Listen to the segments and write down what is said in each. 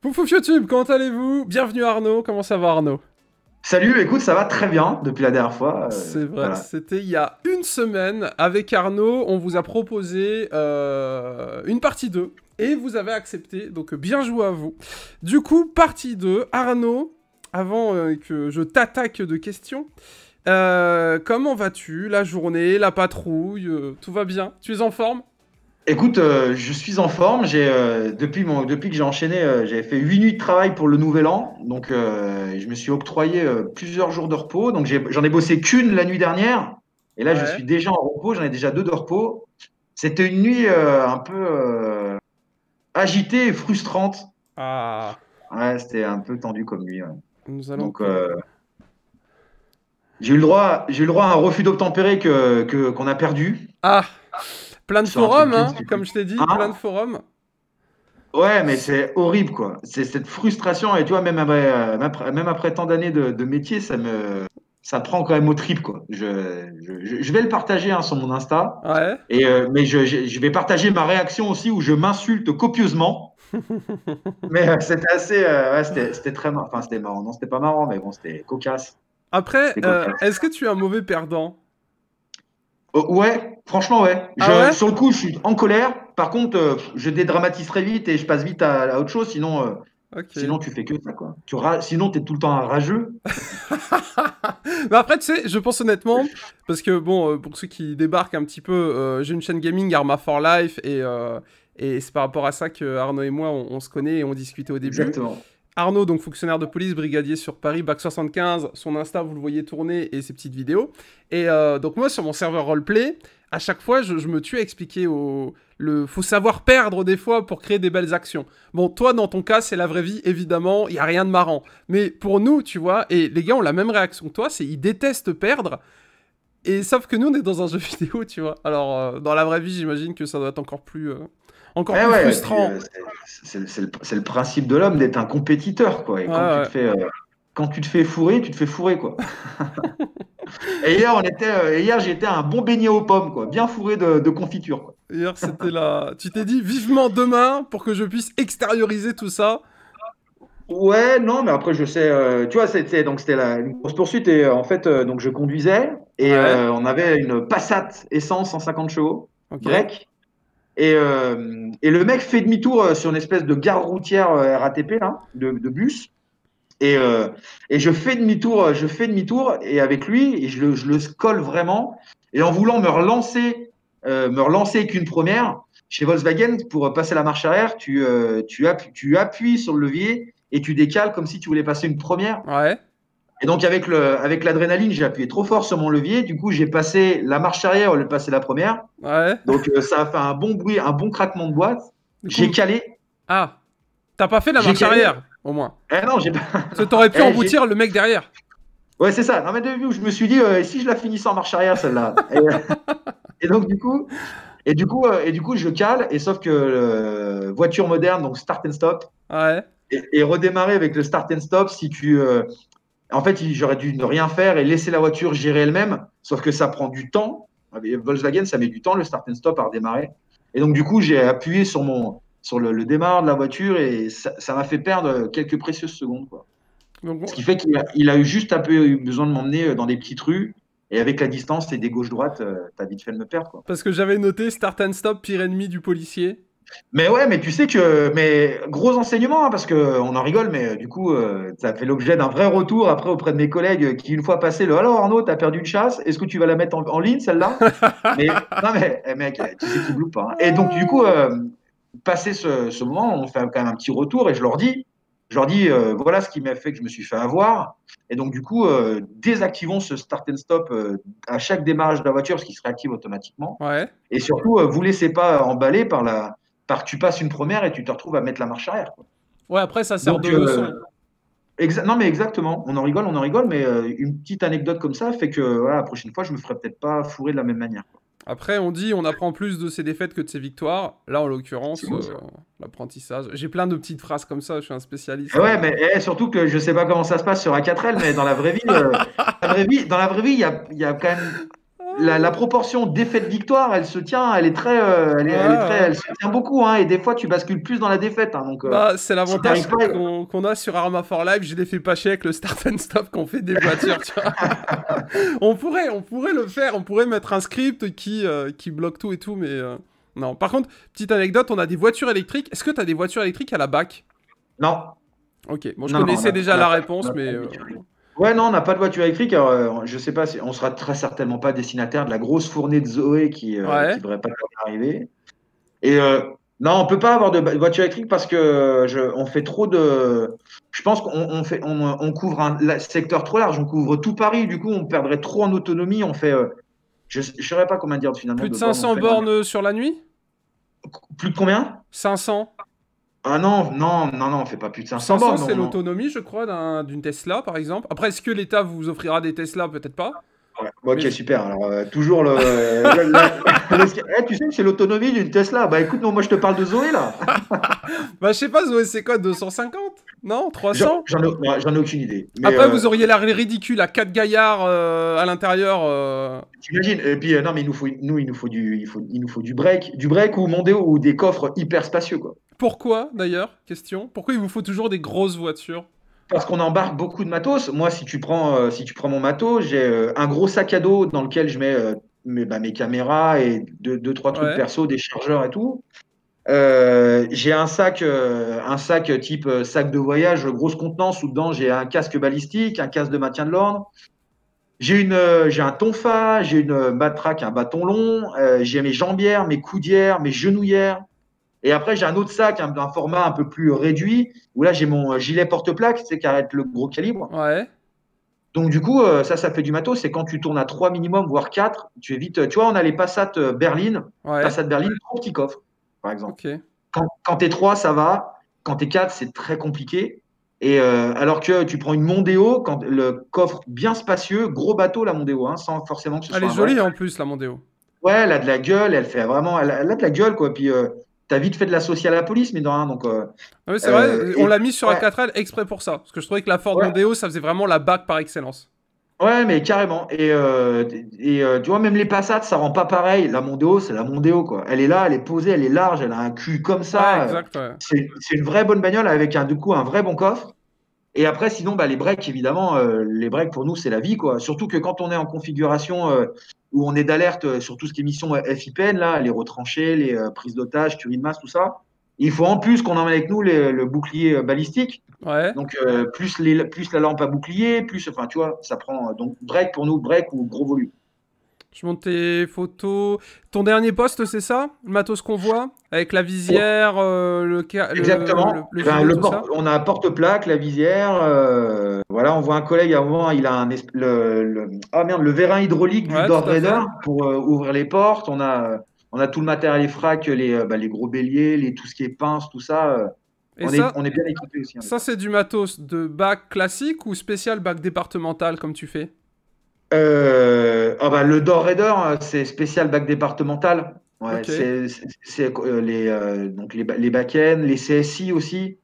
Pouf YouTube, comment allez-vous? Bienvenue Arnaud, comment ça va Arnaud? Salut, écoute, ça va très bien depuis la dernière fois. C'est vrai, Voilà. c'était il y a une semaine. Avec Arnaud, on vous a proposé une partie 2 et vous avez accepté, donc bien joué à vous. Du coup, partie 2, Arnaud, avant que je t'attaque de questions, comment vas-tu? La journée, la patrouille, tout va bien? Tu es en forme? Écoute, je suis en forme. Depuis que j'ai enchaîné, j'avais fait 8 nuits de travail pour le nouvel an. Donc, je me suis octroyé plusieurs jours de repos. Donc, j'en ai bossé qu'une la nuit dernière. Et là, je Ouais. suis déjà en repos. J'en ai déjà deux de repos. C'était une nuit un peu agitée et frustrante. Ah, Ouais, c'était un peu tendu comme nuit. Ouais. nous allons... Donc, j'ai eu le droit à un refus d'obtempérer qu'on a perdu Ah, plein de sur un truc forums, tout hein, stupide. comme je t'ai dit, plein de Hein. forums. Ouais, mais c'est horrible, quoi. C'est cette frustration, et tu vois, même après tant d'années de métier, ça prend quand même aux tripes, quoi. Je vais le partager hein, sur mon Insta, Ouais. mais je vais partager ma réaction aussi où je m'insulte copieusement. Mais ouais, c'était très marrant. Enfin, c'était marrant. Non, c'était pas marrant, mais bon, c'était cocasse. Après, C'était cocasse. est-ce que tu es un mauvais perdant? Ouais, franchement, ouais. Ah ouais? Sur le coup, je suis en colère. Par contre, je dédramatise très vite et je passe vite à autre chose. Sinon, Ok. tu fais que ça, quoi. Sinon, tu es tout le temps un rageux. Mais après, tu sais, je pense honnêtement, parce que bon, pour ceux qui débarquent un petit peu, j'ai une chaîne gaming, Arma for Life, et c'est par rapport à ça que Arnaud et moi, on se connaît et on discutait au début. Exactement. Arnaud, donc fonctionnaire de police, brigadier sur Paris, bac 75, son Insta, vous le voyez tourner, et ses petites vidéos. Et donc moi, sur mon serveur roleplay, à chaque fois, je me tue à expliquer faut savoir perdre des fois pour créer des belles actions. Bon, toi, dans ton cas, c'est la vraie vie, évidemment, il n'y a rien de marrant. Mais pour nous, tu vois, et les gars ont la même réaction que toi, c'est ils détestent perdre, et sauf que nous, on est dans un jeu vidéo, tu vois. Alors, dans la vraie vie, j'imagine que ça doit être encore Ouais, plus ouais. Et puis, frustrant. c'est le principe de l'homme d'être un compétiteur, quoi. Et Ouais, quand tu te ouais. fais, quand tu te fais fourrer, tu te fais fourrer, quoi. Et hier, j'étais un bon beignet aux pommes, quoi. Bien fourré de confiture, quoi. Hier, c'était là. Tu t'es dit vivement demain pour que je puisse extérioriser tout ça. Ouais, non, mais après, je sais, tu vois, donc c'était une grosse poursuite et en fait, donc je conduisais et Ouais, on avait une Passat essence 150 chevaux, ok. break, et le mec fait demi-tour sur une espèce de gare routière RATP, là, de bus, et, euh, et je fais demi-tour et avec lui, et je le colle vraiment, et en voulant me relancer avec une première, chez Volkswagen, pour passer la marche arrière, tu appuies sur le levier et tu décales comme si tu voulais passer une première. Ouais, Et donc, avec l'adrénaline, j'ai appuyé trop fort sur mon levier. Du coup, j'ai passé la marche arrière au lieu de passer la première. ouais. Donc, ça a fait un bon bruit, un bon craquement de boîte. Du J'ai coup, calé. ah, t'as pas fait la J'ai marche calé. arrière, au moins. Eh non, j'ai pas. Parce que t'aurais pu Eh, j'ai... emboutir le mec derrière. Ouais, c'est ça. Non, mais je me suis dit, et si je la finissais en marche arrière, celle-là. Et donc, du coup, je cale. Et sauf que voiture moderne, donc start and stop, Ouais. et redémarrer avec le start and stop, en fait, j'aurais dû ne rien faire et laisser la voiture gérer elle-même, sauf que ça prend du temps. Avec Volkswagen, ça met du temps, le start and stop, à redémarrer. Et donc, du coup, j'ai appuyé sur le démarreur de la voiture et ça m'a fait perdre quelques précieuses secondes, quoi. Donc, Ce qui fait qu'il a eu juste un peu eu besoin de m'emmener dans des petites rues. Et avec la distance et des gauches-droites, t'as vite fait de me perdre, quoi. parce que j'avais noté start and stop, pire ennemi du policier. Mais ouais, mais tu sais mais gros enseignement, hein, parce qu'on en rigole, mais du coup, ça fait l'objet d'un vrai retour après auprès de mes collègues qui, une fois passé Alors Arnaud, t'as perdu une chasse, est-ce que tu vas la mettre en ligne, celle-là? Mais non, mais mec, tu sais qu'ils bloquent pas, hein. Et donc, du coup, passé ce moment, on fait quand même un petit retour et je leur dis voilà ce qui m'a fait que je me suis fait avoir. Et donc, du coup, désactivons ce start and stop à chaque démarrage de la voiture, ce qui se réactive automatiquement. Ouais. Et surtout, vous laissez pas emballer par que tu passes une première et tu te retrouves à mettre la marche arrière, quoi. Ouais, après, ça sert de Donc, leçon. non, mais exactement. On en rigole, mais une petite anecdote comme ça fait que voilà, la prochaine fois, je me ferai peut-être pas fourrer de la même manière, quoi. Après, on dit on apprend plus de ses défaites que de ses victoires. Là, en C'est l'occurrence, beau, ça. l'apprentissage. J'ai plein de petites phrases comme ça, je suis un Et spécialiste. ouais, mais surtout que je sais pas comment ça se passe sur A4L, mais dans la vraie vie, il y a quand même la proportion d'effet de victoire, elle se tient, elle est très, elle se tient beaucoup, hein, et des fois, tu bascules plus dans la défaite, hein, donc, Bah, c'est si l'avantage t'arrives pas, qu'on a sur Arma for Life. Je les fais pas chier avec le start and stop qu'on fait des voitures, tu vois. On pourrait le faire. On pourrait mettre un script qui bloque tout et tout, mais non. Par contre, petite anecdote, on a des voitures électriques. Est-ce que t'as des voitures électriques à la BAC? non, Ok, bon, je non, non, connaissais déjà on la a pas réponse, mais... de voiture électrique. Ouais, non, on n'a pas de voiture électrique. Alors, je sais pas, on sera très certainement pas destinataire de la grosse fournée de Zoé qui Ouais. devrait pas arriver. Et non, on peut pas avoir de voiture électrique parce que on fait trop de. Je pense on couvre un secteur trop large. On couvre tout Paris. Du coup, on perdrait trop en autonomie. On fait. Je ne saurais pas comment dire finalement Plus de de bornes on 500 fait. Non, bornes sur la nuit? plus de combien? 500. Ah non, non, non, non, on fait pas plus de 500 500, bornes. c'est Non, non. l'autonomie, je crois, d'une Tesla, par exemple. Après, est-ce que l'État vous offrira des Tesla? Peut-être pas. Ouais. Bon, Mais ok, super. Alors, toujours tu sais que c'est l'autonomie d'une Tesla. Bah écoute, non, moi je te parle de Zoé là. bah, je sais pas, Zoé, c'est quoi, 250? Non, J'en 300? j'en ai aucune idée. Mais Après, vous auriez l'air ridicule à 4 gaillards à l'intérieur. t'imagines. Et puis non, mais il nous faut il nous faut du break ou Mondeo ou des coffres hyper spacieux quoi. Pourquoi, d'ailleurs? Question. Pourquoi il vous faut toujours des grosses voitures? Parce qu'on embarque beaucoup de matos. Moi, si tu prends mon matos, j'ai un gros sac à dos dans lequel je mets mes caméras et deux, trois trucs Ouais. perso, des chargeurs et tout. J'ai un sac type sac de voyage, grosse contenance, où dedans j'ai un casque balistique, un casque de maintien de l'ordre. J'ai un tonfa, j'ai une matraque, un bâton long, j'ai mes jambières, mes coudières, mes genouillères. Et après, j'ai un autre sac, d'un format un peu plus réduit, où là, j'ai mon gilet porte-plaque, tu sais, qui arrête le gros calibre. Ouais. Donc, du coup, ça fait du matos. C'est quand tu tournes à 3 minimum, voire 4, tu évites. Tu vois, on a les Passat Berline, Ouais. Passat Berline, trop petit coffre, par exemple. Ok. Quand tu es 3, ça va. Quand tu es 4, c'est très compliqué. Et alors que tu prends une Mondeo, quand le coffre bien spacieux, gros bateau, la Mondeo, hein, sans forcément que ce Elle soit est un vrai. jolie en plus, la Mondeo. Ouais, elle a de la gueule, elle fait vraiment, elle a de la gueule, quoi. Puis, t'as vite fait de l'associer à la police, mais de rien. Donc, Ah oui, c'est vrai, on et, l'a mis sur la ouais, 4L exprès pour ça. Parce que je trouvais que la Ford ouais, Mondeo, ça faisait vraiment la BAC par excellence. ouais, mais carrément. Tu vois, même les Passat, ça rend pas pareil. La Mondeo, c'est la Mondeo, quoi. Elle est là, elle est posée, elle est large, elle a un cul comme Ouais, ça. exact, ouais. C'est une vraie bonne bagnole avec du coup, un vrai bon coffre. Et après, sinon, bah, les breaks, évidemment, les breaks pour nous, c'est la vie, quoi. Surtout que quand on est en configuration où on est d'alerte sur tout ce qui est mission FIPN, là, les retranchés, les prises d'otages, tuerie de masse, tout ça, il faut en plus qu'on emmène avec nous le bouclier balistique. Ouais. Donc, plus la lampe à bouclier, plus, enfin, tu vois, ça prend. Donc, break pour nous, break ou gros volume. Je monte tes photos. Ton dernier poste, c'est ça? Le matos qu'on voit? Avec la visière, Exactement. le Enfin, gilet, tout ça? on a un porte-plaque, la visière. Voilà, on voit un collègue à un moment, il a ah merde, le vérin hydraulique du Ouais, Door tout à Raider fait. pour ouvrir les portes. On a tout le matériel frac, les gros béliers, tout ce qui est pince, tout ça. Et ça, On est bien équipé aussi avec ça ça. c'est du matos de bac classique ou spécial bac départemental comme tu fais? Ah bah, le Door Raider, c'est spécial bac départemental. Ouais, Ok. donc les back-ends, les CSI aussi.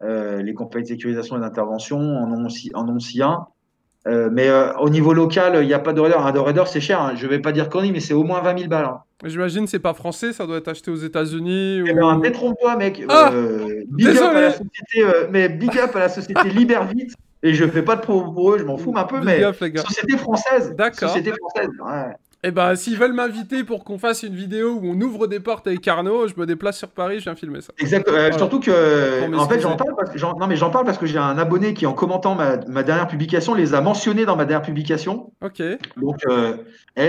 Les compagnies de sécurisation et d'intervention en ont aussi un. Mais au niveau local, il n'y a pas de raider. Un de raider, c'est cher, hein. Je ne vais pas dire connerie, mais c'est au moins 20 000 balles, hein. J'imagine c'est pas français, ça doit être acheté aux États-Unis Eh ben, ou. détrompe-toi, mec. Ah! Big up à la Désolé! société, mais big up à la société Libervite. Et je fais pas de promo pour eux, je m'en fous un peu, Big mais up les gars. société française. D'accord. Société française. Ouais. Et bah s'ils veulent m'inviter pour qu'on fasse une vidéo où on ouvre des portes avec Arnaud, je me déplace sur Paris, je viens filmer ça. Exact. Voilà. Surtout Pour que, en fait, m'excuser. non, mais j'en parle parce que j'ai un abonné qui, en commentant ma dernière publication, les a mentionnés dans ma dernière publication. Ok. Donc,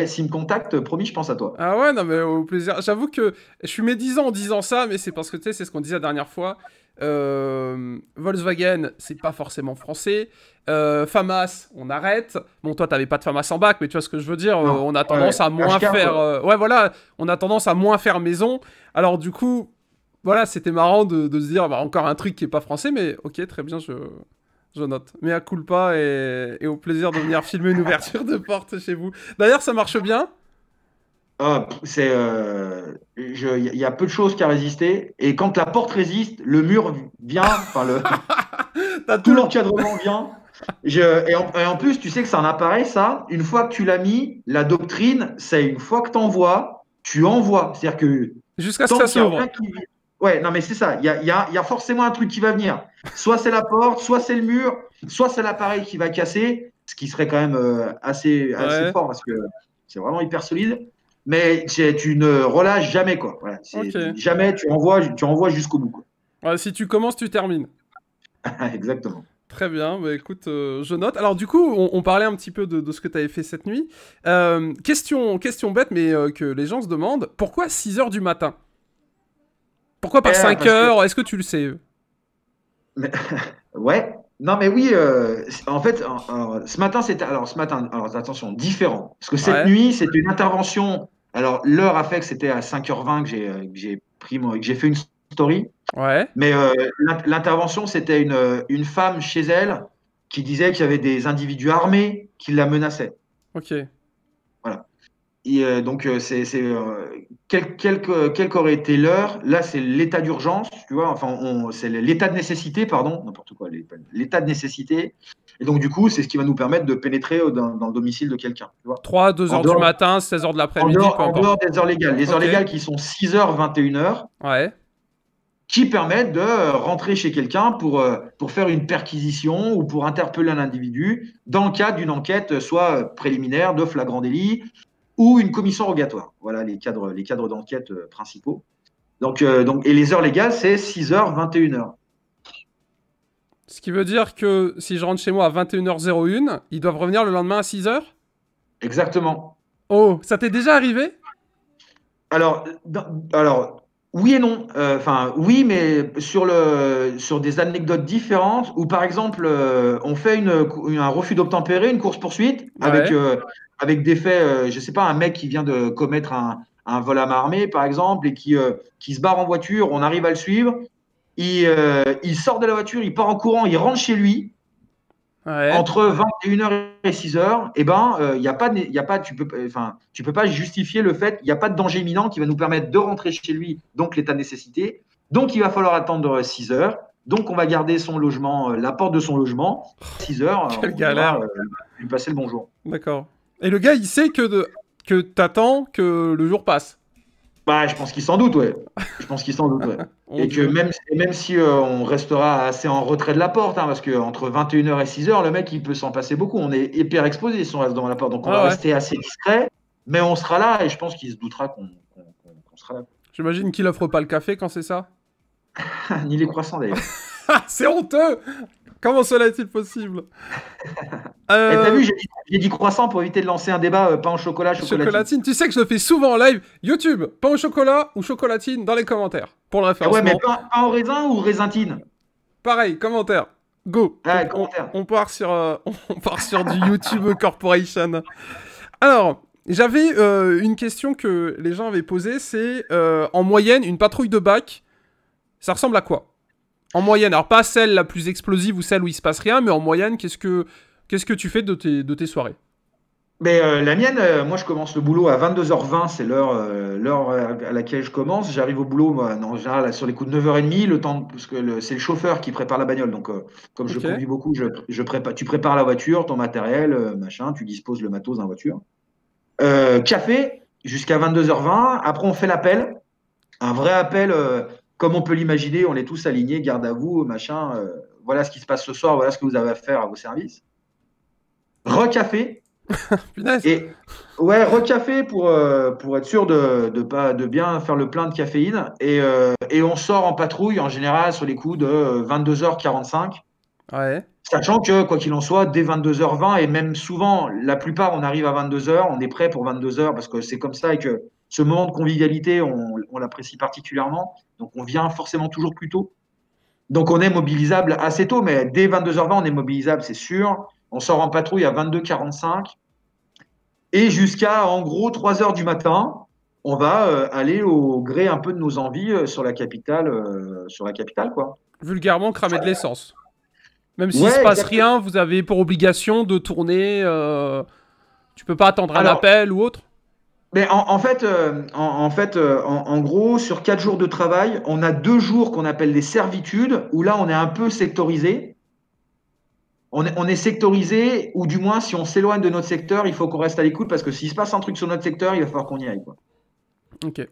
s'il me contacte, promis, je pense à toi. Ah ouais, non mais au plaisir. J'avoue que je suis médisant en disant ça, mais c'est parce que tu sais, c'est ce qu'on disait la dernière fois. Volkswagen, c'est pas forcément français. FAMAS, on arrête. Bon, toi, t'avais pas de FAMAS en bac, mais tu vois ce que je veux dire. Non. On a Ouais, tendance à moins HK, faire. quoi. Ouais, voilà, on a tendance à moins faire maison. Alors du coup, voilà, c'était marrant de se dire, bah, encore un truc qui est pas français, mais ok, très bien, je note. Mais à culpa et au plaisir de venir filmer une ouverture de porte chez vous. D'ailleurs, ça marche bien. Ah, il y a peu de choses qui a résisté. Et quand la porte résiste, le mur vient, enfin, T'as tout tout le... l'encadrement vient. Et en plus, tu sais que c'est un appareil, ça. Une fois que tu l'as mis, la doctrine, c'est une fois que tu envoies, tu envoies. C'est-à-dire que Jusqu'à ce que tant ça qu'il n'y a s'ouvre. rien qui. Ouais, non, mais c'est ça. Il y a forcément un truc qui va venir. Soit c'est la porte, soit c'est le mur, soit c'est l'appareil qui va casser, ce qui serait quand même assez Ouais, fort parce que c'est vraiment hyper solide. Mais tu ne relâches jamais, quoi. Voilà, ok. jamais tu envoies jusqu'au bout, quoi. Ouais, si tu commences, tu termines. Exactement. Très bien, bah écoute, je note. Alors du coup, on parlait un petit peu de ce que tu avais fait cette nuit. Question bête, mais que les gens se demandent, pourquoi 6 heures du matin? Pourquoi pas 5 Parce que heures? Est-ce que tu le sais? Mais- ouais. Non, mais oui, en fait, ce matin, alors attention, différent. Parce que cette Ouais, nuit, c'était une intervention. Alors, l'heure a fait que c'était à 5h20 que j'ai fait une story. ouais, Mais l'intervention, c'était une femme chez elle qui disait qu'il y avait des individus armés qui la menaçaient. ok. Voilà. Et donc, quelle qu'aurait été l'heure, là, c'est l'état d'urgence, tu vois, enfin, c'est l'état de nécessité, pardon, n'importe quoi, l'état de nécessité. Et donc, du coup, c'est ce qui va nous permettre de pénétrer dans le domicile de quelqu'un, tu vois. 3, 2 En heures du dehors, matin, 16 heures de en l'après-midi, dehors, peu en importe. dehors des heures légales. Les heures Ok, légales qui sont 6h, 21h, ouais, qui permettent de rentrer chez quelqu'un pour faire une perquisition ou pour interpeller un individu dans le cadre d'une enquête soit préliminaire, de flagrant délit, ou une commission rogatoire. Voilà les cadres d'enquête principaux. Et les heures légales, c'est 6h, 21h. ce qui veut dire que si je rentre chez moi à 21h01, ils doivent revenir le lendemain à 6 heures. Exactement. Oh, ça t'est déjà arrivé? Alors, oui et non. Enfin, oui, mais sur des anecdotes différentes, où par exemple, on fait un refus d'obtempérer, une course-poursuite, avec, Ouais, avec des faits, je sais pas, un mec qui vient de commettre un vol à main armée, par exemple, et qui se barre en voiture, on arrive à le suivre, il sort de la voiture, il part en courant, il rentre chez lui, ouais. entre 21h et 6h, eh ben, tu peux pas justifier le fait, il n'y a pas de danger imminent qui va nous permettre de rentrer chez lui, donc l'état de nécessité. Donc, il va falloir attendre 6 heures. Donc, on va garder son logement, la porte de son logement. 6 heures, Quelle on ira galère. lui passer le bonjour. D'accord. Et le gars, il sait que t'attends que le jour passe. Bah, je pense qu'il s'en doute, ouais. Je pense qu'il s'en doute, ouais. Mon Et que Dieu. même si on restera assez en retrait de la porte, hein, parce qu'entre 21h et 6h, le mec, il peut s'en passer beaucoup. On est hyper exposé si on reste devant la porte. Donc, on va Ah ouais. rester assez discret, mais on sera là et je pense qu'il se doutera qu'on sera là. J'imagine qu'il offre pas le café quand c'est ça. Ni les croissants, d'ailleurs. Ah, c'est honteux! Comment cela est-il possible? Et t'as Euh, vu, j'ai dit croissant pour éviter de lancer un débat pain au chocolat, chocolatine. chocolatine. Tu sais que je le fais souvent en live. YouTube, pain au chocolat ou chocolatine dans les commentaires. Pour le Ah ouais, mais référencement. pain au raisin ou raisintine? Pareil, commentaire. Go. Ah, commentaire. On part sur, on part sur du YouTube Corporation. Alors, j'avais une question que les gens avaient posée. C'est en moyenne, une patrouille de bac, ça ressemble à quoi? En moyenne, alors pas celle la plus explosive ou celle où il se passe rien, mais en moyenne, qu'est-ce que tu fais de tes soirées? Mais la mienne, moi je commence le boulot à 22h20, c'est l'heure à laquelle je commence. J'arrive au boulot, moi, en général, sur les coups de 9h30, parce que c'est le chauffeur qui prépare la bagnole. Donc, comme je Ok. conduis beaucoup, tu prépares la voiture, ton matériel, machin, tu disposes le matos dans la voiture. Café, jusqu'à 22h20. Après, on fait l'appel. Un vrai appel, comme on peut l'imaginer, on est tous alignés, garde à vous, machin. Voilà ce qui se passe ce soir, voilà ce que vous avez à faire à vos services. Recafé. Punaise. Et ouais, recafé pour être sûr de bien faire le plein de caféine. Et on sort en patrouille en général sur les coups de 22h45. Ouais. Sachant que, quoi qu'il en soit, dès 22h20, et même souvent, la plupart, on arrive à 22h, on est prêt pour 22h parce que c'est comme ça et que ce moment de convivialité, on l'apprécie particulièrement. Donc, on vient forcément toujours plus tôt. Donc, on est mobilisable assez tôt, mais dès 22h20, on est mobilisable, c'est sûr. On sort en patrouille à 22h45 et jusqu'à, en gros, 3h du matin, on va aller au gré un peu de nos envies sur la capitale, quoi. Vulgairement, cramer de l'essence. Même s'il se Ouais, passe exactement. rien, vous avez pour obligation de tourner. Tu peux pas attendre un Alors, appel ou autre. mais en gros, sur 4 jours de travail, on a 2 jours qu'on appelle des servitudes, où là, on est un peu sectorisé. on est sectorisé, ou du moins, si on s'éloigne de notre secteur, il faut qu'on reste à l'écoute parce que s'il se passe un truc sur notre secteur, il va falloir qu'on y aille, quoi. Ok.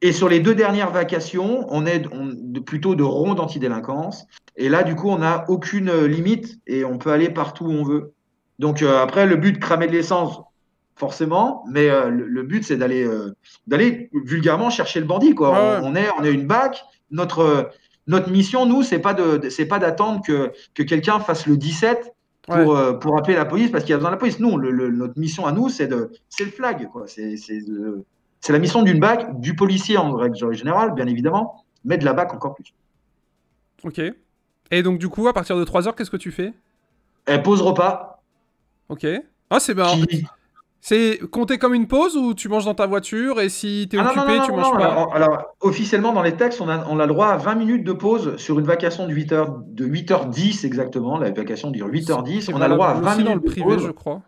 Et sur les 2 dernières vacations, plutôt de ronde antidélinquance. Et là, du coup, on n'a aucune limite et on peut aller partout où on veut. Donc après, le but, cramer de l'essence, forcément, mais le but, c'est d'aller vulgairement chercher le bandit, quoi. Ouais, ouais. On est une BAC. Notre mission, nous, c'est pas d'attendre que quelqu'un fasse le 17 Ouais. pour appeler la police parce qu'il y a besoin de la police. Nous, notre mission à nous, c'est le flag, quoi. C'est la mission d'une BAC, du policier en règle générale, bien évidemment, mais de la BAC encore plus. Ok. Et donc, du coup, à partir de 3 heures, qu'est-ce que tu fais? Elle pose repas, Ok. Ah, c'est ben, qui, c'est compté comme une pause ou tu manges dans ta voiture et si t'es ah non, non, non, occupé, tu non, manges non. pas? Alors, officiellement, dans les textes, on a le droit à 20 minutes de pause sur une vacation de 8h10 exactement. La vacation dure Ce 8h10. qui est On a le droit à valable 20 aussi dans le minutes de privé, je pause. crois.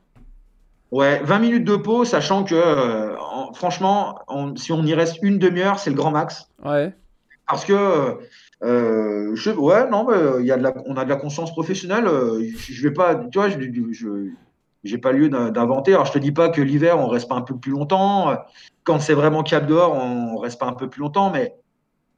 Ouais, 20 minutes de pause, sachant que, franchement, si on y reste une demi-heure, c'est le grand max. Ouais. Parce que, ouais, non, mais on a de la conscience professionnelle. Je vais pas, tu vois, j'ai pas lieu d'inventer. Alors, je te dis pas que l'hiver, on reste pas un peu plus longtemps. Quand c'est vraiment cap dehors, on reste pas un peu plus longtemps. Mais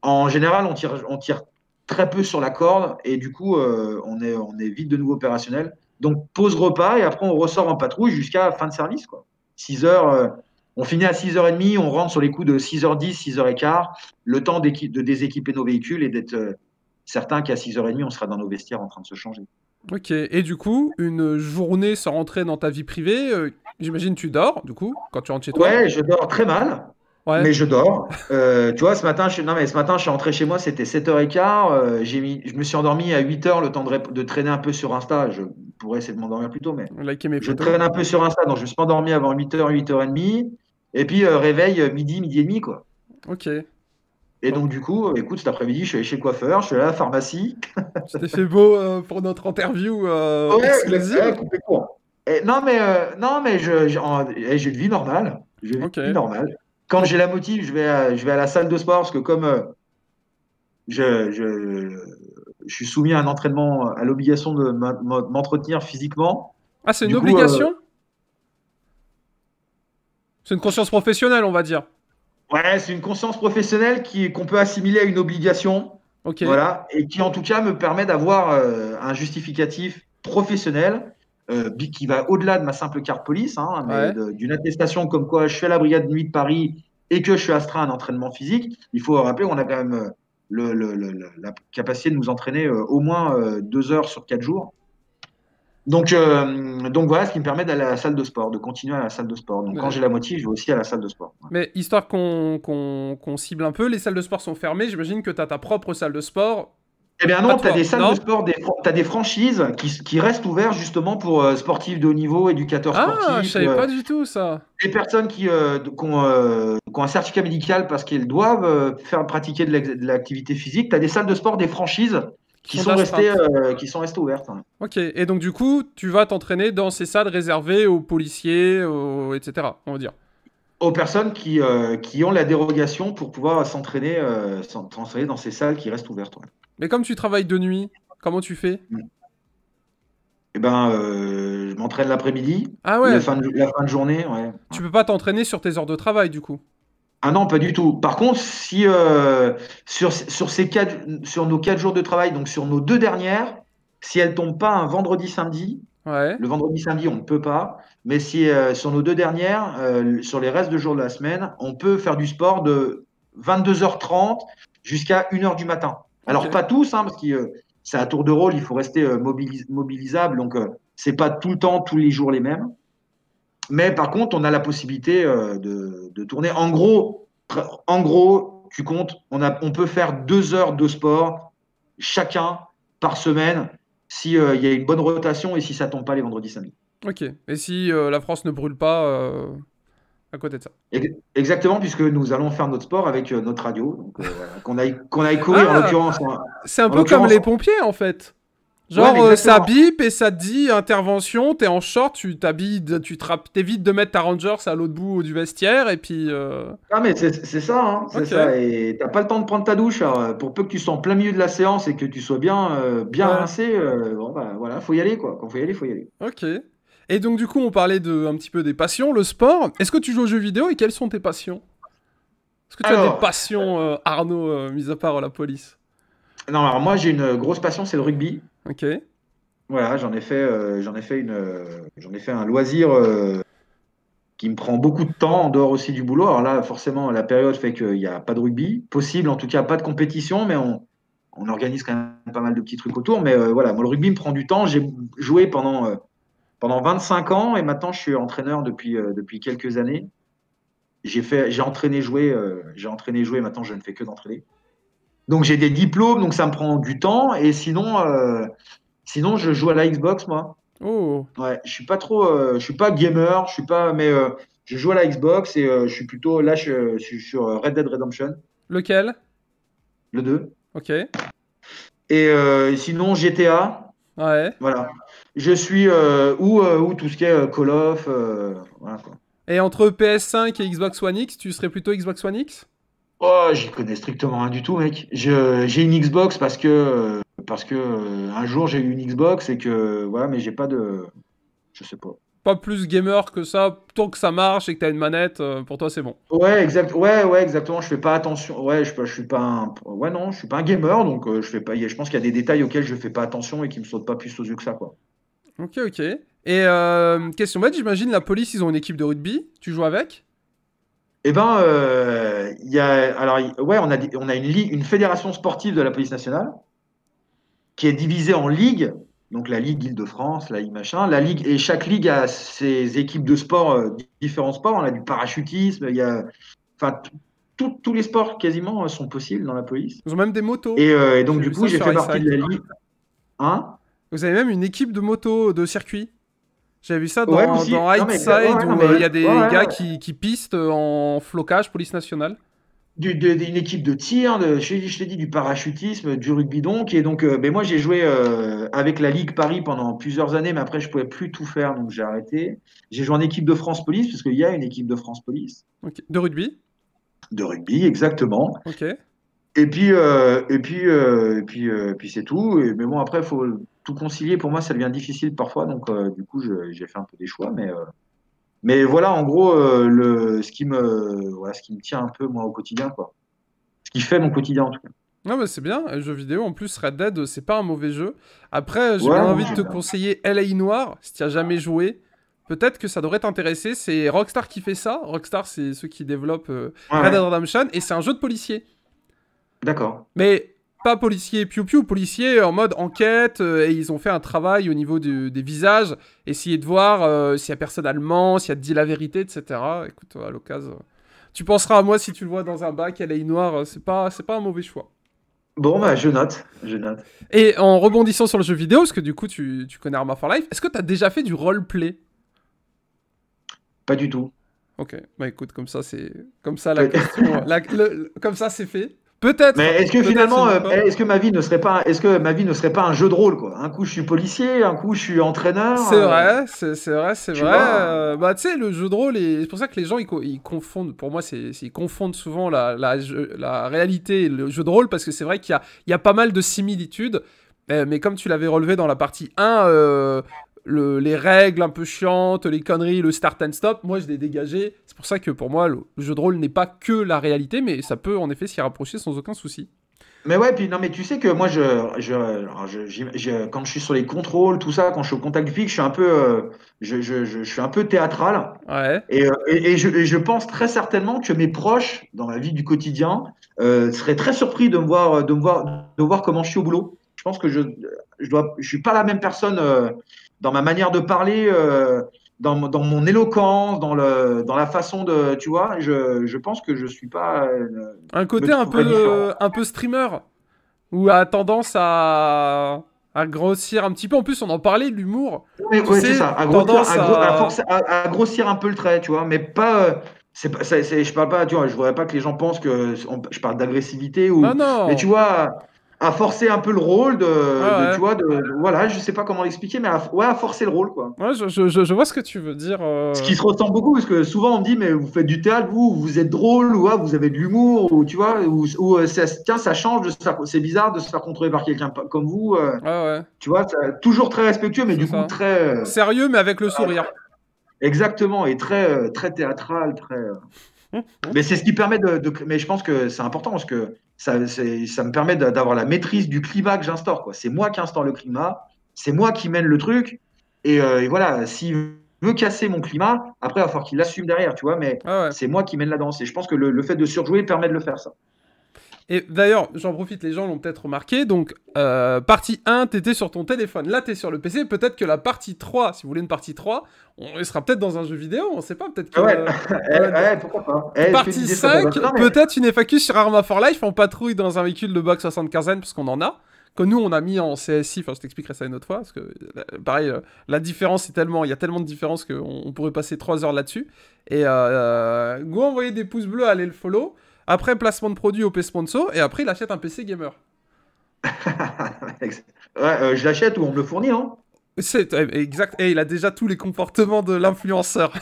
en général, on tire très peu sur la corde et du coup, on est vite de nouveau opérationnel. Donc, pause repas et après, on ressort en patrouille jusqu'à fin de service, quoi. 6 heures, on finit à 6h30, on rentre sur les coups de 6h10, 6h15, le temps de déséquiper nos véhicules et d'être certain qu'à 6h30, on sera dans nos vestiaires en train de se changer. Ok. Et du coup, une journée sans rentrer dans ta vie privée, j'imagine tu dors, du coup, quand tu rentres chez toi. Ouais, je dors très mal, Ouais. mais je dors. Tu vois, non, mais ce matin, je suis rentré chez moi, c'était 7h15. Je me suis endormi à 8h, le temps de traîner un peu sur Insta. Je pourrais essayer de m'endormir plus tôt, mais Liker mes je photos. traîne un peu sur Insta. Donc, je me suis pas endormi avant 8h, 8h30. Et puis, réveil midi, midi et demi, quoi. Ok. Et Bon. donc, du coup, écoute, cet après-midi, je suis allé chez le coiffeur, je suis allé à la pharmacie. Tu t'es fait beau pour notre interview Ouais, exclusive. coupé court. Non, mais j'ai une vie normale. J'ai une Ok. vie normale. Quand Donc, j'ai la motive, je vais à la salle de sport parce que comme je, je, je suis soumis à un entraînement, à l'obligation de m'entretenir physiquement, ah, c'est une du coup, obligation? C'est une conscience professionnelle, on va dire. ouais, c'est une conscience professionnelle qu'on peut assimiler à une obligation, Ok. voilà, et qui en tout cas me permet d'avoir un justificatif professionnel qui va au-delà de ma simple carte police, hein, mais Ouais. d'une attestation comme quoi je fais la brigade de nuit de Paris et que je suis astreint à un entraînement phisique. Il faut rappeler qu'on a quand même la capacité de nous entraîner au moins 2 heures sur 4 jours. Donc voilà, ce qui me permet d'aller à la salle de sport, de continuer à la salle de sport. Donc quand Mais, j'ai la motive, je vais aussi à la salle de sport. mais histoire qu'on cible un peu, les salles de sport sont fermées. J'imagine que t'as ta propre salle de sport. Eh bien À non, tu as des toi, salles de non? sport, tu as des franchises qui restent ouvertes justement pour sportifs de haut niveau, éducateurs Ah, je sportifs, savais pas du tout ça. des personnes qui ont un certificat médical parce qu'elles doivent faire pratiquer de l'activité physique. Tu as des salles de sport, des franchises Qui sont d'astreinte. qui sont restées ouvertes, hein. Ok. Et donc, du coup, tu vas t'entraîner dans ces salles réservées aux policiers, etc. On va dire. Aux personnes qui ont la dérogation pour pouvoir s'entraîner dans ces salles qui restent ouvertes. Ouais. Mais comme tu travailles de nuit, comment tu fais? Eh ben, je m'entraîne l'après-midi, Ah ouais, la fin de journée. Ouais. tu peux pas t'entraîner sur tes heures de travail, du coup. Ah non, pas du tout. Par contre, si sur nos 4 jours de travail, donc sur nos 2 dernières, si elles tombent pas un vendredi, samedi, Ouais. le vendredi, samedi, on ne peut pas. Mais si sur nos 2 dernières, sur les restes de jours de la semaine, on peut faire du sport de 22h30 jusqu'à 1h du matin. Alors Ok. pas tous, hein, parce que c'est à tour de rôle, il faut rester mobilisable, donc c'est pas tout le temps, tous les jours les mêmes. Mais par contre, on a la possibilité de tourner. En gros, tu comptes, on peut faire 2 heures de sport chacun par semaine si il y a une bonne rotation et si ça tombe pas les vendredis samedis. Ok. Et si la France ne brûle pas à côté de ça? Exactement, puisque nous allons faire notre sport avec notre radio. Donc, voilà. Qu'on aille courir, Ah, c'est un en peu comme l'occurrence, les pompiers, en fait. Ouais, mais Genre, ça exactement. bip et ça te dit intervention, t'es en short, tu t'habilles, t'évites de mettre ta Rangers à l'autre bout du vestiaire, et puis... Ah, mais c'est ça, hein, c'est Ok, ça. Et t'as pas le temps de prendre ta douche. Alors, pour peu que tu sois en plein milieu de la séance et que tu sois bien ouais, rincé, bon, bah, voilà, faut y aller, quoi. Quand faut y aller, faut y aller. ok. Et donc, du coup, on parlait un petit peu des passions, le sport. Est-ce que tu joues aux jeux vidéo et quelles sont tes passions? Est-ce que tu as des Alors, passions, Arnaud, mis à part la police? non, alors moi, j'ai une grosse passion, c'est le rugby. Ok. Voilà, j'en ai fait un loisir qui me prend beaucoup de temps en dehors aussi du boulot. Alors là, forcément, la période fait qu'il n'y a pas de rugby possible, en tout cas pas de compétition, mais on organise quand même pas mal de petits trucs autour. Mais voilà, moi, le rugby me prend du temps. J'ai joué pendant 25 ans et maintenant je suis entraîneur depuis quelques années. J'ai entraîné joué. Maintenant, je ne fais que d'entraîner. Donc j'ai des diplômes, donc ça me prend du temps. Et sinon, je joue à la Xbox, moi. Oh. Ouais, je suis pas gamer, je suis pas, mais je joue à la Xbox et je suis plutôt là, je suis sur Red Dead Redemption, Lequel? le 2. Ok. Et sinon GTA, Ouais. voilà. Je suis ou tout ce qui est Call of, voilà quoi. Et entre PS5 et Xbox One X, tu serais plutôt Xbox One X? Oh, j'y connais strictement rien du tout, mec. J'ai une Xbox parce que un jour j'ai eu une Xbox et que voilà, mais j'ai pas de, je sais pas. Pas plus gamer que ça, tant que ça marche et que t'as une manette, pour toi c'est bon. Ouais, exact. Ouais, exactement. Je fais pas attention. Ouais, je suis pas un. Ouais, non, je suis pas un gamer, donc je fais pas. Je pense qu'il y a des détails auxquels je fais pas attention et qui me sautent pas plus aux yeux que ça, quoi. Ok, ok. Et question bête, j'imagine la police, ils ont une équipe de rugby. Tu joues avec? Eh ben, il y a. Alors, ouais, on a une fédération sportive de la police nationale qui est divisée en ligues. Donc la Ligue Île-de-France, la Ligue machin, la Ligue et chaque ligue a ses équipes de sport, différents sports. On a du parachutisme, il y a, enfin, tous les sports quasiment sont possibles dans la police. Ils ont même des motos. Et donc J'ai du vu coup, ça j'ai sur fait partie de iSight. la Ligue. Hein? Vous avez même une équipe de motos de circuit. J'avais vu ça Ouais, aussi. dans Non, mais, ouais, Hightside ouais, non, où mais, il y a ouais, des ouais, gars ouais. qui pistent en flocage police nationale. Une équipe de tir, je t'ai dit, du parachutisme, du rugby donc. Et donc, ben moi, j'ai joué avec la Ligue Paris pendant plusieurs années, mais après, je pouvais plus tout faire, donc j'ai arrêté. J'ai joué en équipe de France Police, parce qu'il y a une équipe de France Police, Ok. De rugby. de rugby, exactement. Ok. Et puis c'est tout. Mais bon, après, il faut tout concilier. Pour moi, ça devient difficile parfois, donc du coup, j'ai fait un peu des choix, mais voilà, en gros, ce qui me tient un peu, moi, au quotidien, quoi. Ce qui fait mon quotidien, en tout cas. Non, mais c'est bien, les jeux vidéo. En plus, Red Dead, c'est pas un mauvais jeu. Après, j'ai Ouais, bien non, envie de te j'aime bien. conseiller LA Noire, si tu as jamais joué. Peut-être que ça devrait t'intéresser. C'est Rockstar qui fait ça. Rockstar, c'est ceux qui développent Ouais, Red Dead ouais, Redemption. Et c'est un jeu de policier. d'accord. Mais pas policier piou-piou, policier en mode enquête. Et ils ont fait un travail au niveau des visages. Essayer de voir s'il y a personne allemand, s'il y a dit la vérité, etc. Écoute, à l'occasion. Tu penseras à moi si tu le vois dans un bac, LA Noire. C'est pas un mauvais choix. Bon, bah, je note, je note. Et en rebondissant sur le jeu vidéo, parce que du coup tu connais Arma for Life, est-ce que t'as déjà fait du roleplay? Pas du tout. Ok, bah écoute, comme ça c'est. Comme ça la Pas- question. Comme ça c'est fait. Peut-être, Mais est-ce que peut-être, je finalement, ne dis pas. est-ce que ma vie ne serait pas un jeu de rôle, quoi? Un coup, je suis policier, un coup, je suis entraîneur, C'est vrai, c'est vrai, c'est tu vrai. vois? Bah tu sais, le jeu de rôle, c'est pour ça que les gens ils confondent, pour moi ils confondent souvent la réalité et le jeu de rôle, parce que c'est vrai qu'il y a pas mal de similitudes. Mais comme tu l'avais relevé dans la partie 1, les règles un peu chiantes, les conneries, le start and stop, moi je l'ai dégagé. C'est pour ça que pour moi, le jeu de rôle n'est pas que la réalité, mais ça peut en effet s'y rapprocher sans aucun souci. Mais ouais, puis non, mais tu sais que moi, alors, quand je suis sur les contrôles, tout ça, quand je suis au contact fixe, je suis un peu, je suis un peu théâtral. Ouais. Et je pense très certainement que mes proches, dans la vie du quotidien, seraient très surpris de voir comment je suis au boulot. Je pense que je suis pas la même personne dans ma manière de parler, dans mon éloquence, dans la façon de, tu vois. Je pense que je suis pas, Un je me côté trouverais différent. un peu streamer, où a tendance à grossir un petit peu. En plus, on en parlait, l'humour. Oui, Tu ouais, c'est sais, ça. tendance à... À grossir un peu le trait, tu vois, mais pas. Je parle pas, tu vois, je voudrais pas que les gens pensent que je parle d'agressivité Non, mais tu non. vois. à forcer un peu le rôle Ouais, tu vois, voilà, je sais pas comment l'expliquer, mais ouais, à forcer le rôle, quoi. ouais, je vois ce que tu veux dire. Ce qui se ressent beaucoup, parce que souvent on me dit, mais vous faites du théâtre, vous êtes drôle, ou ah, vous avez de l'humour, ou tu vois, tiens, ça change, c'est bizarre de se faire contrôler par quelqu'un comme vous. Ouais, ouais, Tu vois, toujours très respectueux, mais c'est du coup ça. très Sérieux, mais avec le sourire. exactement et très théâtral, très. Hum, hum. Mais c'est ce qui permet mais je pense que c'est important parce que ça me permet d'avoir la maîtrise du climat que j'instaure, quoi. C'est moi qui instaure le climat, c'est moi qui mène le truc. Et voilà, s'il veut casser mon climat, après, il va falloir qu'il l'assume derrière, tu vois. Mais Ouais, ouais. c'est moi qui mène la danse. Et je pense que le fait de surjouer permet de le faire, ça. Et d'ailleurs, j'en profite, les gens l'ont peut-être remarqué. Donc, partie 1, t'étais sur ton téléphone. Là, t'es sur le PC. Peut-être que la partie 3, si vous voulez une partie 3, on sera peut-être dans un jeu vidéo. On sait pas. Peut-être Ah ouais, que. euh, pourquoi pas. Est-ce que partie l'idée serait pas 5, bonne? Non, mais peut-être une FAQ sur Arma for Life. On patrouille dans un véhicule de box 75N, parce qu'on en a. Que nous, on a mis en CSI. Enfin, je t'expliquerai ça une autre fois. Parce que, pareil, la différence est tellement. Il y a tellement de différences qu'on pourrait passer 3 heures là-dessus. Et go envoyer des pouces bleus, allez le follow. Après, placement de produit OP Sponsor, et après, il achète un PC gamer. ouais, je l'achète ou on me le fournit, hein. C'est exact, et il a déjà tous les comportements de l'influenceur.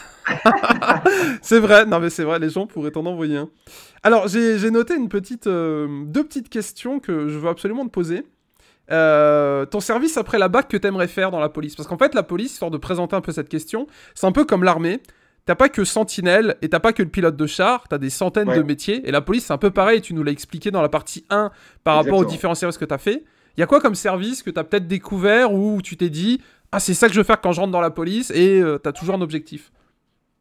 C'est vrai, non mais c'est vrai, les gens pourraient t'en envoyer un. Alors, j'ai noté deux petites questions que je veux absolument te poser. Ton service après la bac que t'aimerais faire dans la police. Parce qu'en fait, la police, histoire de présenter un peu cette question, c'est un peu comme l'armée. T'as pas que sentinelle et t'as pas que le pilote de char, t'as des centaines de Ouais, métiers. Et la police, c'est un peu pareil, tu nous l'as expliqué dans la partie 1 par rapport aux exactement. différents services que t'as fait. Il y a quoi comme service que t'as peut-être découvert ou tu t'es dit, ah, c'est ça que je veux faire quand je rentre dans la police et t'as toujours un objectif.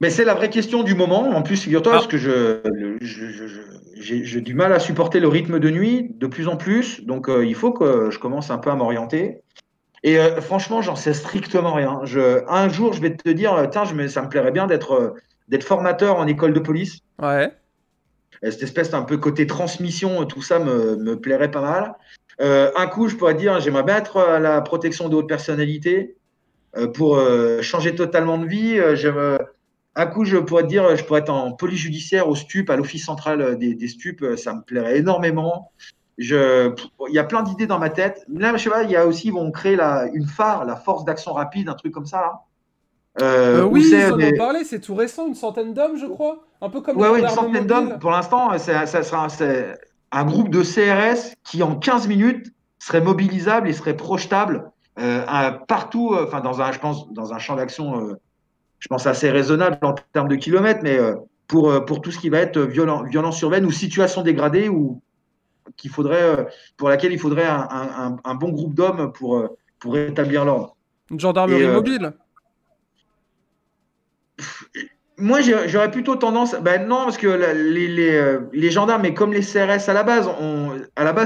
Mais c'est la vraie question du moment. En plus, figure-toi, parce Ah, que j'ai du mal à supporter le rythme de nuit de plus en plus. Donc, il faut que je commence un peu à m'orienter. Et franchement, j'en sais strictement rien. Un jour, je vais te dire, tiens, ça me plairait bien d'être formateur en école de police. ouais. Cette espèce un peu côté transmission, tout ça me plairait pas mal. Un coup, je pourrais te dire, j'aimerais bien être à la protection de haute personnalité pour changer totalement de vie. Un coup, je pourrais te dire, je pourrais être en police judiciaire au STUP, à l'Office central des STUP, ça me plairait énormément. Il y a plein d'idées dans ma tête. Là, je sais pas, il y a aussi, ils vont créer une phare, la force d'action rapide, un truc comme ça, là. Où Oui, c'est ils en ont parlé, c'est tout récent, une centaine d'hommes, je crois. Un peu comme les ouais, ouais, une gendarmes centaine d'hommes. mobiles. Pour l'instant, c'est un groupe de CRS qui, en 15 minutes, serait mobilisable et serait projetable partout, enfin, je pense, dans un champ d'action, je pense, assez raisonnable en termes de kilomètres, mais pour tout ce qui va être violence urbaine ou situation dégradée, pour laquelle il faudrait un bon groupe d'hommes pour établir l'ordre. Une Et gendarmerie mobile. moi, j'aurais plutôt tendance. Ben non, parce que les gendarmes, mais comme les CRS à la base,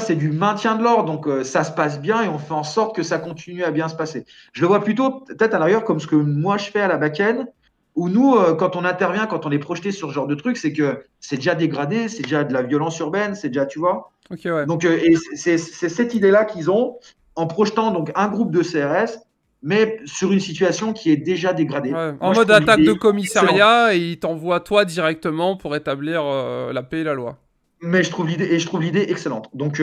c'est du maintien de l'ordre, donc ça se passe bien et on fait en sorte que ça continue à bien se passer. Je le vois plutôt, peut-être à l'arrière, comme ce que moi je fais à la back-end, où nous, quand on intervient, quand on est projeté sur ce genre de truc, c'est que c'est déjà dégradé, c'est déjà de la violence urbaine, c'est déjà, tu vois. Ok, ouais. Donc, et c'est cette idée-là qu'ils ont en projetant donc un groupe de CRS, mais sur une situation qui est déjà dégradée. Ouais. En Moi, je mode trouve attaque de l'idée excellente. commissariat et il t'envoie toi directement pour établir la paix et la loi. Mais je trouve l'idée excellente. Donc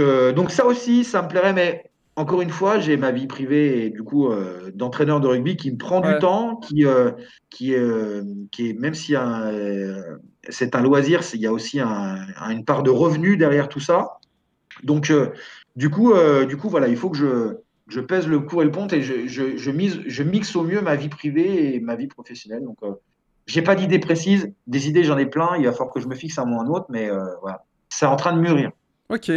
ça aussi, ça me plairait, mais encore une fois, j'ai ma vie privée et du coup d'entraîneur de rugby qui me prend du Ouais. temps, qui est même si c'est un loisir, il y a aussi une part de revenu derrière tout ça. Donc du coup voilà, il faut que je pèse le pour et le contre et je mixe au mieux ma vie privée et ma vie professionnelle. Donc j'ai pas d'idées précises, des idées j'en ai plein, il va falloir que je me fixe un ou un autre, mais voilà, c'est en train de mûrir. Ok.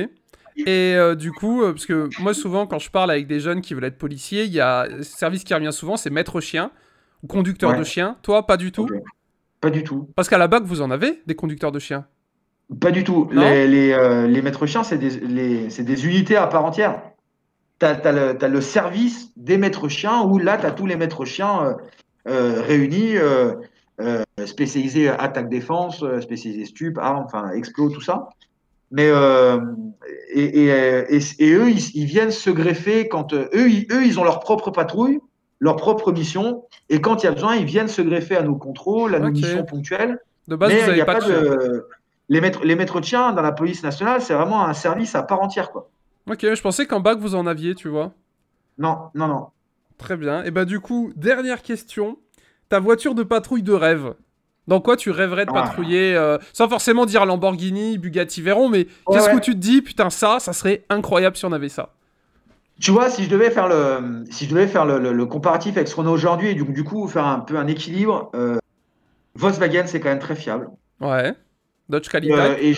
Et du coup, parce que moi souvent quand je parle avec des jeunes qui veulent être policiers, il y a un service qui revient souvent, c'est maître chien ou conducteur de Ouais, chien. Toi, pas du ok. tout. Pas du tout. Parce qu'à la BAC, vous en avez des conducteurs de chiens. Pas du tout. Non? Les maîtres chiens, c'est des unités à part entière. T'as le service des maîtres chiens où là, tu as tous les maîtres chiens réunis, spécialisés attaque-défense, spécialisés stup, armes, enfin, explos, tout ça. Mais et eux, ils viennent se greffer quand eux, ils ont leur propre patrouille, leur propre mission, et quand il y a besoin, ils viennent se greffer à nos contrôles, à nos Ok. missions ponctuelles. De base, Mais vous il n'y avez a pas de pas chien. de les maîtres de chiens dans la police nationale, c'est vraiment un service à part entière, quoi. Ok, je pensais qu'en bac, vous en aviez, tu vois. Non, non, non. Très bien. Et bah du coup, dernière question. Ta voiture de patrouille de rêve. Dans quoi tu rêverais de Ah. patrouiller sans forcément dire Lamborghini, Bugatti Veyron, mais Ouais, qu'est-ce que ouais. tu te dis? Putain, ça serait incroyable si on avait ça. Tu vois, si je devais faire le comparatif avec ce qu'on a aujourd'hui, et donc du coup faire un peu un équilibre, Volkswagen c'est quand même très fiable. Ouais. Dodge Quali-Type. Et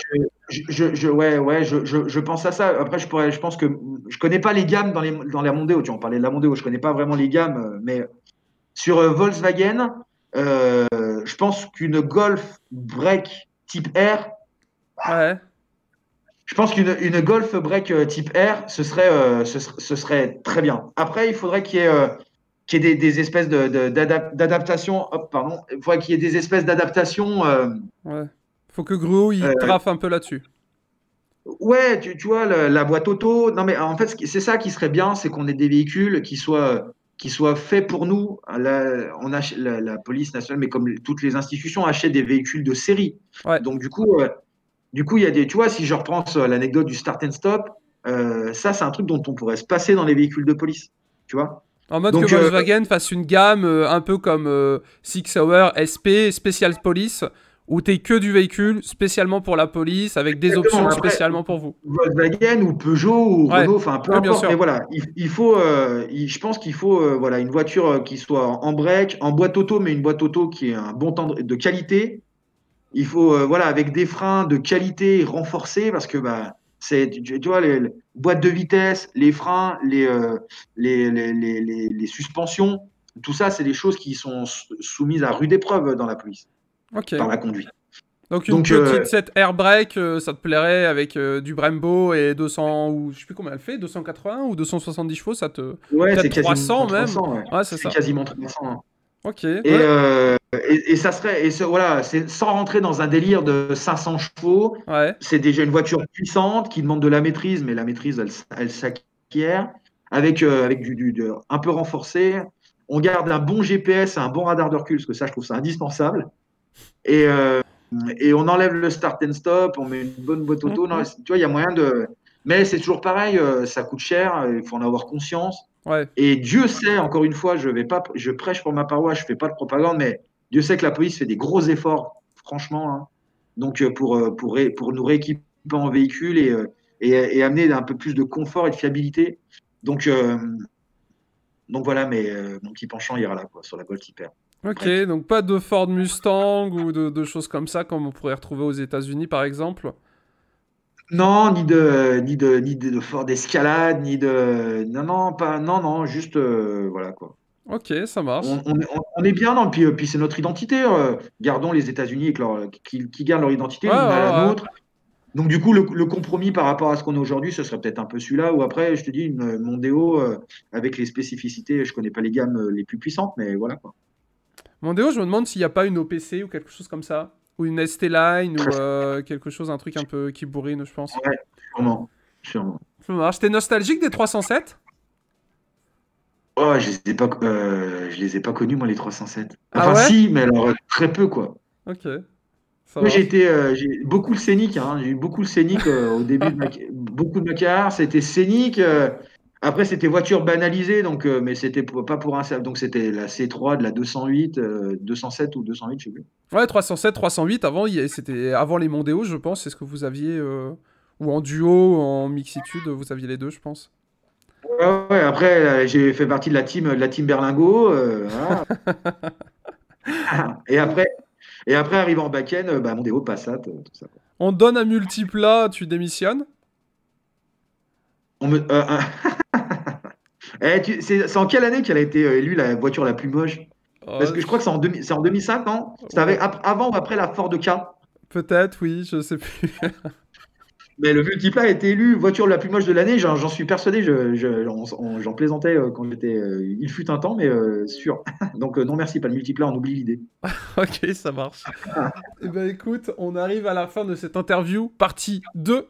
ouais, ouais, je pense à ça. Après, je pense que je connais pas les gammes dans la Mondeo. Tu vois, on parlait de la Mondeo, je connais pas vraiment les gammes, mais sur Volkswagen, je pense qu'une Golf Break type R, Ouais. je pense qu'une Golf Break type R, ce serait très bien. Après, il faudrait qu'il y ait des espèces d'adaptation. Hop, pardon. Il faudrait qu'il y ait des espèces d'adaptation. Ouais. Faut que Gruo, il Euh, traffe un peu là-dessus. Ouais, tu vois, la boîte auto. Non, mais en fait, c'est ça qui serait bien, c'est qu'on ait des véhicules qui soient faits pour nous. La police nationale, mais comme toutes les institutions, achètent des véhicules de série. Ouais. Donc, du coup, il y a des. Tu vois, si je reprends l'anecdote du start and stop, ça, c'est un truc dont on pourrait se passer dans les véhicules de police. Tu vois? En mode que Donc, Volkswagen fasse une gamme un peu comme Six Hour SP, Special Police, où t'es que du véhicule spécialement pour la police, avec des exactement. options Après, spécialement pour vous. Volkswagen ou Peugeot ou Ouais. Renault, enfin peu Oui, bien importe, mais sûr. voilà, il faut, je pense qu'il faut voilà, une voiture qui soit en break, en boîte auto, mais une boîte auto qui ait un bon temps de qualité. Il faut, voilà, avec des freins de qualité renforcés, parce que bah, tu vois, les boîtes de vitesse, les freins, les suspensions, tout ça, c'est des choses qui sont soumises à rude épreuve dans la police, Ok. par la conduite. Donc une Donc, petite set airbreak, ça te plairait avec du Brembo et 200 ou je sais plus combien elle fait, 280 ou 270 chevaux, ça te ouais, peut-être c'est quasiment 300 même. 300, ouais. Ouais, c'est C'est ça. quasiment 300, hein. Ok, Et, ouais, euh, et ça serait, voilà, c'est sans rentrer dans un délire de 500 chevaux. ouais, C'est déjà une voiture puissante qui demande de la maîtrise, mais la maîtrise, elle s'acquiert avec un peu renforcé. On garde un bon GPS, un bon radar de recul, parce que ça, je trouve ça indispensable. Et, euh, et on enlève le start and stop, on met une bonne boîte auto. Non, tu vois, il y a moyen de. Mais c'est toujours pareil, ça coûte cher, il faut en avoir conscience. ouais. Et Dieu sait, encore une fois, je prêche pour ma paroisse, je fais pas de propagande, mais Dieu sait que la police fait des gros efforts, franchement, hein. Donc pour nous rééquiper en véhicule et amener un peu plus de confort et de fiabilité. Donc, euh, donc voilà, mais mon petit penchant ira là, quoi, sur la Gold Hyper. Ok, Break. donc pas de Ford Mustang ou de choses comme ça comme on pourrait retrouver aux États-Unis par exemple. Non, ni de Ford Escalade, non, non, pas, non, non, juste, voilà, quoi. Ok, ça marche. On est bien, non, puis c'est notre identité. Gardons les États-Unis et qui gardent leur identité, Ouais, nous on a la ouais, ouais. nôtre. Donc du coup, le compromis par rapport à ce qu'on est aujourd'hui, ce serait peut-être un peu celui-là. Ou après, je te dis, une Mondeo avec les spécificités. Je connais pas les gammes les plus puissantes, mais voilà quoi. Mondeo, je me demande s'il n'y a pas une OPC ou quelque chose comme ça. Ou une ST-Line Très ou quelque chose, un truc un peu qui bourrine, je pense. ouais, sûrement, sûrement. Ça marche. T'es nostalgique des 307? Oh, je les ai pas connus moi les 307. Ah Enfin ouais? si, mais alors très peu quoi. Ok, ça Moi, marche. j'ai beaucoup le scénic, hein. J'ai eu beaucoup le scénic au début beaucoup de ma carrière. C'était scénic. Après, c'était voiture banalisée, donc, mais c'était pas pour un. Donc, c'était la C3 de la 208, 207 ou 208, je sais plus. Ouais, 307, 308, avant, c'était avant les Mondeo, je pense. C'est ce que vous aviez. Ou en duo, en mixitude, vous aviez les deux, je pense. Ouais, ouais, après, j'ai fait partie de la team Berlingo. Voilà. Et après, arrivant en back-end, bah, Mondeo, Passat, tout ça. On te donne un multiplat, tu démissionnes. On me, c'est en quelle année qu'elle a été élue la voiture la plus moche? Parce Oh, que je crois que c'est en 2005, non? C'était ouais, avant ou après la Ford K? peut-être, oui, je sais plus. Mais le multiplat a été élu voiture la plus moche de l'année. J'en suis persuadé. J'en plaisantais quand j'étais. Il fut un temps, mais sûr. Donc non, merci, pas le multiplat. On oublie l'idée. Ok, ça marche. Eh ben écoute, on arrive à la fin de cette interview, partie 2.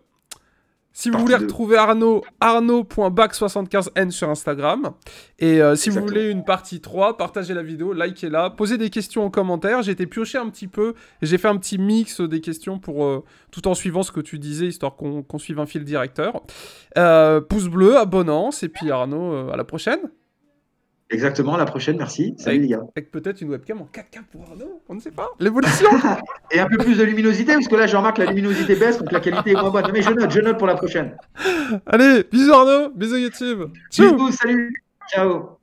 Si vous Partie voulez 2. retrouver Arnaud, arnaud.bac75n sur Instagram. Et si vous Exactement. voulez une partie 3, partagez la vidéo, likez-la, posez des questions en commentaire. J'ai été pioché un petit peu et j'ai fait un petit mix des questions pour tout en suivant ce que tu disais, histoire qu'on suive un fil directeur. Pouce bleu, abonnance, et puis Arnaud, à la prochaine. Exactement, à la prochaine, merci. Salut les gars. Avec peut-être une webcam en 4K pour Arnaud, on ne sait pas. L'évolution. Et un peu plus de luminosité, parce que là, je remarque que la luminosité baisse, donc la qualité est moins bonne. Mais je note pour la prochaine. Allez, bisous Arnaud, bisous YouTube. Ciao. Bisous, salut, ciao.